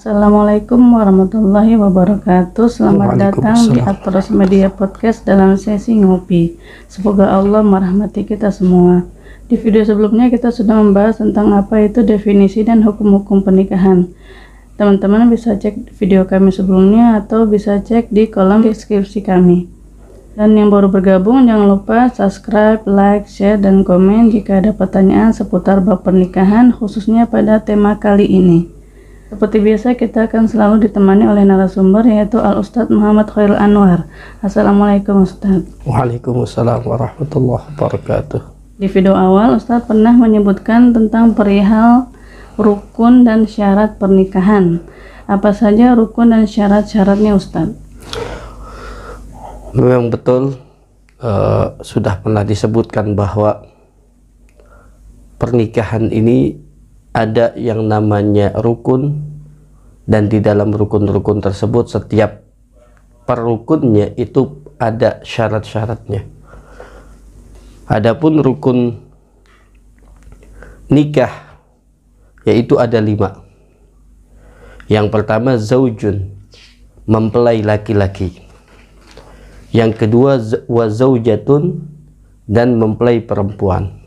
Assalamualaikum warahmatullahi wabarakatuh. Selamat datang di Atros Media Podcast dalam sesi ngopi. Semoga Allah merahmati kita semua. Di video sebelumnya kita sudah membahas tentang apa itu definisi dan hukum-hukum pernikahan. Teman-teman bisa cek video kami sebelumnya atau bisa cek di kolom deskripsi kami. Dan yang baru bergabung jangan lupa subscribe, like, share, dan komen jika ada pertanyaan seputar bab pernikahan khususnya pada tema kali ini. Seperti biasa kita akan selalu ditemani oleh narasumber yaitu Al-Ustadz Muhammad Khairul Anwar. Assalamualaikum Ustadz. Waalaikumsalam warahmatullahi wabarakatuh. Di video awal Ustadz pernah menyebutkan tentang perihal rukun dan syarat pernikahan. Apa saja rukun dan syarat-syaratnya Ustadz? Memang betul sudah pernah disebutkan bahwa pernikahan ini ada yang namanya rukun, dan di dalam rukun-rukun tersebut setiap per rukunnya itu ada syarat-syaratnya. Adapun rukun nikah yaitu ada 5. Yang pertama zaujun, mempelai laki-laki. Yang kedua wa zaujatun, dan mempelai perempuan.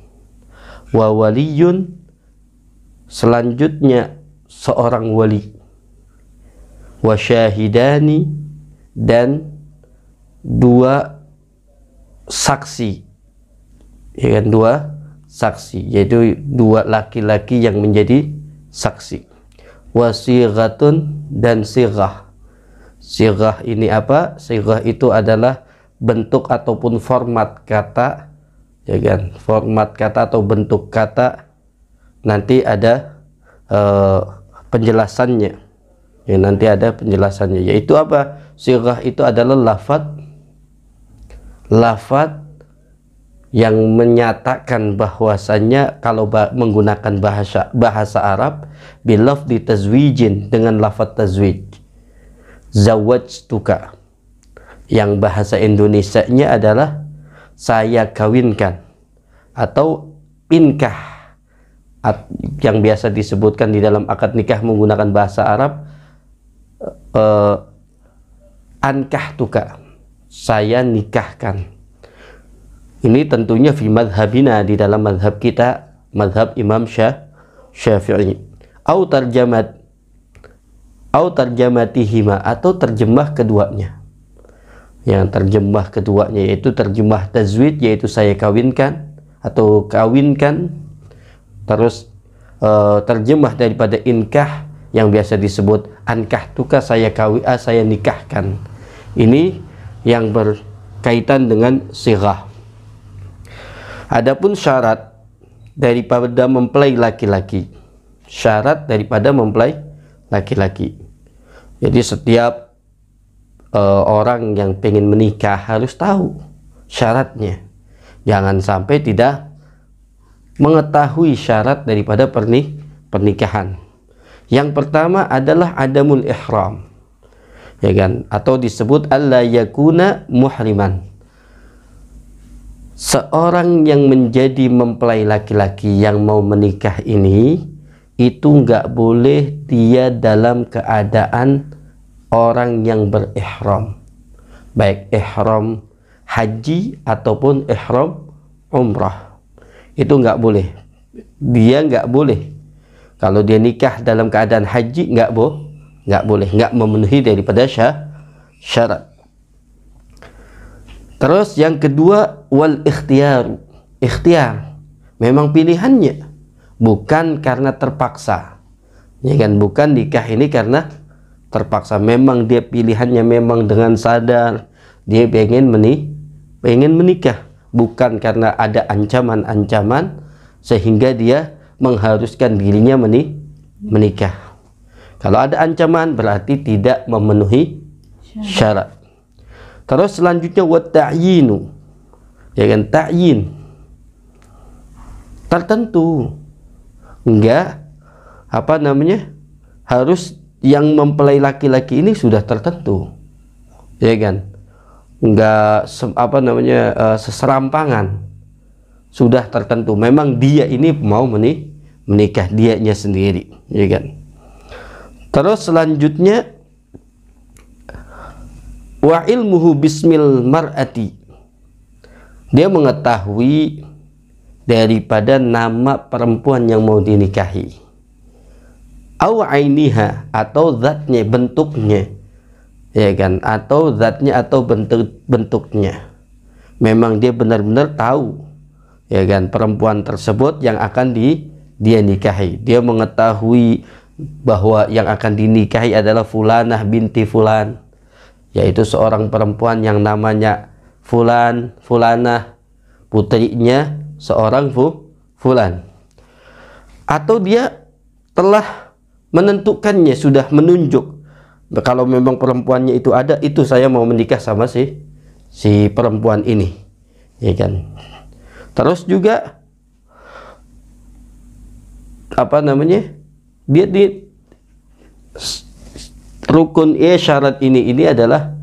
Wa waliyun, selanjutnya seorang wali. Wa syahidani, dan 2 saksi, ya kan, 2 saksi, yaitu 2 laki-laki yang menjadi saksi. Wa sighatun, dan sighah. Sighah ini apa? Sighah itu adalah bentuk ataupun format kata, ya kan, format kata atau bentuk kata. Nanti ada penjelasannya, ya, nanti ada penjelasannya, yaitu apa? Sighah itu adalah lafaz yang menyatakan bahwasannya kalau menggunakan bahasa Arab bilafzi tazwijin, dengan lafaz tazwij. Zawajtuka, yang bahasa Indonesianya adalah saya kawinkan, atau inkah, yang biasa disebutkan di dalam akad nikah menggunakan bahasa Arab ankahtuka, saya nikahkan. Ini tentunya fi madhabina, di dalam madhab kita, madhab Imam Syafi'i. Au tarjamatihima, atau terjemah keduanya. Yang terjemah keduanya yaitu terjemah tazwid, yaitu saya kawinkan atau kawinkan. Terus terjemah daripada inkah yang biasa disebut ankahtuka, saya nikahkan. Ini yang berkaitan dengan sighah. Adapun syarat daripada mempelai laki-laki, syarat daripada mempelai laki-laki. Jadi setiap orang yang pengen menikah harus tahu syaratnya. Jangan sampai tidak mengetahui syarat daripada pernikahan. Yang pertama adalah adamul ihram, ya kan, atau disebut alla yakuna muhriman. Seorang yang menjadi mempelai laki-laki yang mau menikah ini, itu nggak boleh dia dalam keadaan orang yang berihram, baik ihram haji ataupun ihram umrah. Itu nggak boleh, dia nggak boleh. Kalau dia nikah dalam keadaan haji, nggak boleh, nggak memenuhi daripada syarat. Terus yang kedua, wal ikhtiar, memang pilihannya, bukan karena terpaksa, ya kan, bukan nikah ini karena terpaksa. Memang dia pilihannya, memang dengan sadar dia pengen menikah, bukan karena ada ancaman-ancaman sehingga dia mengharuskan dirinya menikah. Kalau ada ancaman berarti tidak memenuhi syarat. Terus selanjutnya wat ta'yinu, ya kan, ta'yin, tertentu, enggak harus yang mempelai laki-laki ini sudah tertentu, ya kan, enggak seserampangan, sudah tertentu. Memang dia ini mau menikah dianya sendiri, ya kan. Terus selanjutnya, wa ilmuhu bismil mar'ati, dia mengetahui daripada nama perempuan yang mau dinikahi, au ainiha, atau zatnya, bentuknya, ya kan, atau zatnya atau bentuknya. Memang dia benar-benar tahu, ya kan, perempuan tersebut yang akan dia nikahi. Dia mengetahui bahwa yang akan dinikahi adalah fulanah binti fulan, yaitu seorang perempuan yang namanya fulanah, putrinya seorang fulan. Atau dia telah menentukannya, sudah menunjuk, kalau memang perempuannya itu ada, itu saya mau menikah sama si perempuan ini, ya kan. Terus juga apa namanya, dia di rukun syarat ini adalah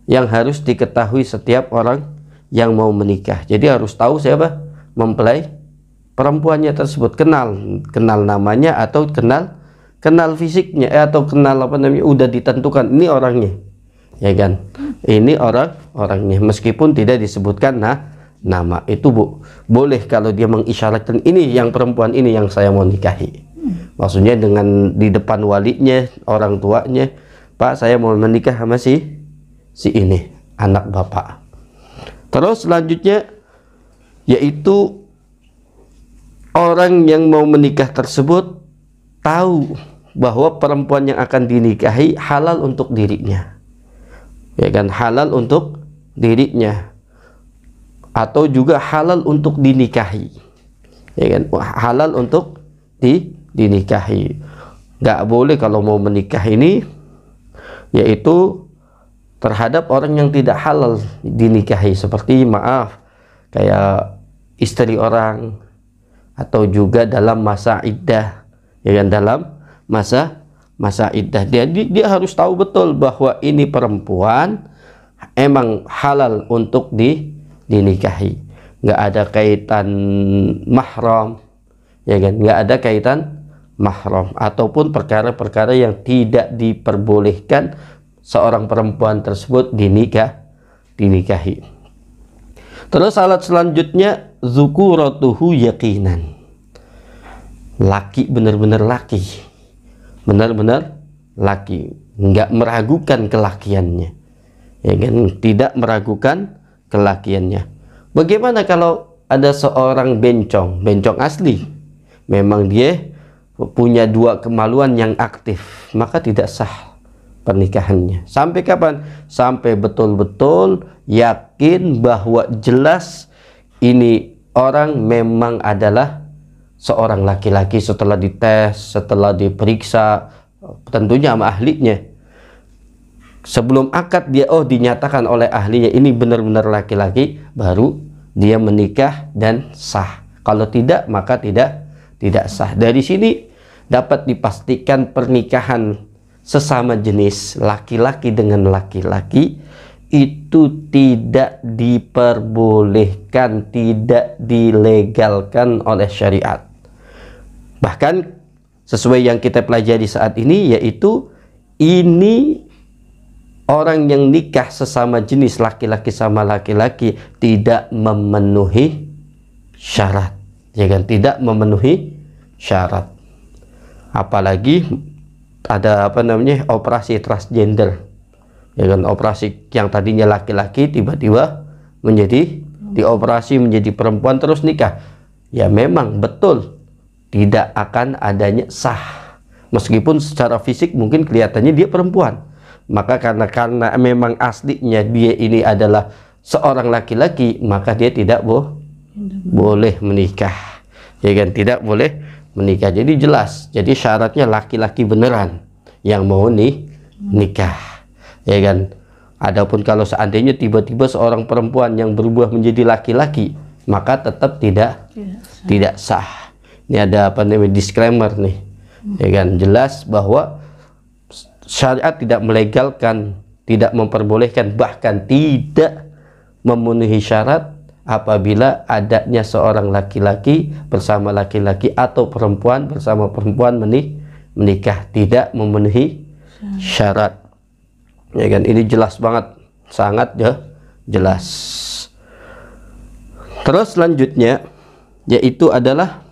yang harus diketahui setiap orang yang mau menikah. Jadi harus tahu siapa mempelai perempuannya tersebut, kenal namanya, atau kenal fisiknya, atau kenal apa namanya, udah ditentukan ini orangnya, ya kan, ini orangnya, meskipun tidak disebutkan nama. Itu boleh kalau dia mengisyaratkan ini yang perempuan ini yang saya mau nikahi, maksudnya dengan di depan walinya, orang tuanya, Pak, saya mau menikah sama si ini, anak bapak. Terus selanjutnya, yaitu orang yang mau menikah tersebut tahu bahwa perempuan yang akan dinikahi halal untuk dirinya, ya kan, halal untuk dirinya, atau juga halal untuk dinikahi, ya kan, halal untuk dinikahi. Nggak boleh kalau mau menikah ini yaitu terhadap orang yang tidak halal dinikahi, seperti kayak istri orang, atau juga dalam masa iddah, ya kan, dalam masa iddah dia harus tahu betul bahwa ini perempuan emang halal untuk dinikahi. Nggak ada kaitan mahram, ya kan, nggak ada kaitan mahram, ataupun perkara-perkara yang tidak diperbolehkan seorang perempuan tersebut dinikahi. Terus syarat selanjutnya, zukuratuhu yaqinan, laki, benar-benar laki, nggak meragukan kelakiannya, ya kan, tidak meragukan kelakiannya. Bagaimana kalau ada seorang bencong asli, memang dia punya dua kemaluan yang aktif, maka tidak sah pernikahannya. Sampai kapan? Sampai betul-betul yakin bahwa jelas ini orang memang adalah seorang laki-laki, setelah dites, setelah diperiksa tentunya sama ahlinya. Sebelum akad dia dinyatakan oleh ahlinya ini benar-benar laki-laki, baru dia menikah dan sah. Kalau tidak, maka tidak sah. Dari sini dapat dipastikan pernikahan sesama jenis laki-laki dengan laki-laki itu tidak diperbolehkan, tidak dilegalkan oleh syariat. Bahkan sesuai yang kita pelajari saat ini, yaitu ini orang yang nikah sesama jenis laki-laki sama laki-laki tidak memenuhi syarat, ya kan, tidak memenuhi syarat. Apalagi ada apa namanya, operasi transgender, ya kan, operasi yang tadinya laki-laki tiba-tiba dioperasi menjadi perempuan terus nikah, ya memang betul tidak akan adanya sah, meskipun secara fisik mungkin kelihatannya dia perempuan. Maka karena memang aslinya dia ini adalah seorang laki-laki, maka dia tidak boleh menikah, ya kan, tidak boleh menikah. Jadi jelas, jadi syaratnya laki-laki beneran yang mau nikah, ya kan. Adapun kalau seandainya tiba-tiba seorang perempuan yang berubah menjadi laki-laki, maka tetap tidak sah. Ini ada apa namanya, disclaimer nih, ya kan, jelas bahwa syariat tidak melegalkan, tidak memperbolehkan, bahkan tidak memenuhi syarat apabila adanya seorang laki-laki bersama laki-laki atau perempuan bersama perempuan menikah, tidak memenuhi syarat. Ya kan, ini jelas banget, sangat jelas. Terus selanjutnya yaitu adalah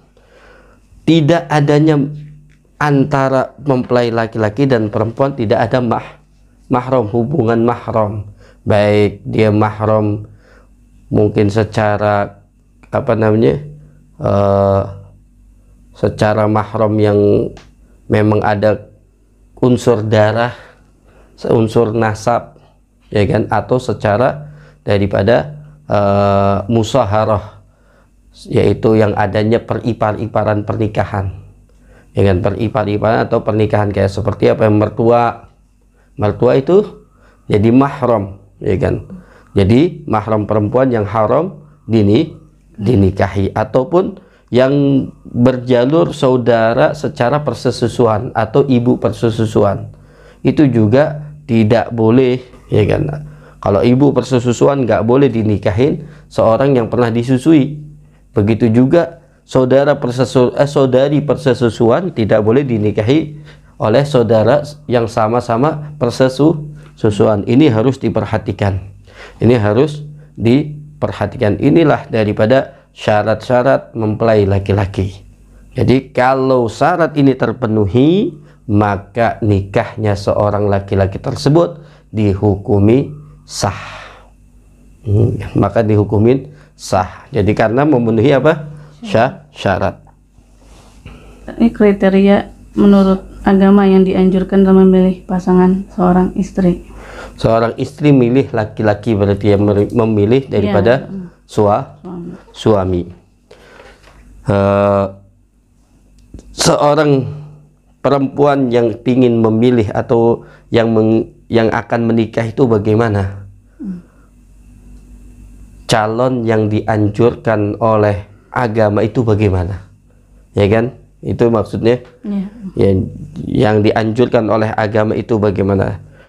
tidak adanya antara mempelai laki-laki dan perempuan, tidak ada mahram, hubungan mahram, baik dia mahram mungkin secara apa namanya, secara mahram yang memang ada unsur darah, unsur nasab, ya kan, atau secara daripada musaharah, yaitu yang adanya peripar-iparan pernikahan, ya kan, peripar-iparan atau pernikahan kayak seperti apa, yang mertua itu jadi mahram, ya kan, jadi mahram perempuan yang haram dinikahi, ataupun yang berjalur saudara secara persesusuan atau ibu persesusuan, itu juga tidak boleh, ya kan. Kalau ibu persesusuan nggak boleh dinikahin seorang yang pernah disusui. Begitu juga saudari persesusuan tidak boleh dinikahi oleh saudara yang sama-sama persesusuan. Ini harus diperhatikan. Ini harus diperhatikan. Inilah daripada syarat-syarat mempelai laki-laki. Jadi kalau syarat ini terpenuhi, maka nikahnya seorang laki-laki tersebut dihukumi sah. Maka dihukumin sah. Jadi karena memenuhi apa? Syarat. Ini kriteria menurut agama yang dianjurkan dalam memilih pasangan seorang istri. Seorang istri milih laki-laki, berarti yang memilih daripada suami. Seorang perempuan yang ingin memilih atau yang akan menikah itu bagaimana? Calon yang dianjurkan oleh agama itu bagaimana? Ya kan? Itu maksudnya. Ya, yang dianjurkan oleh agama itu bagaimana?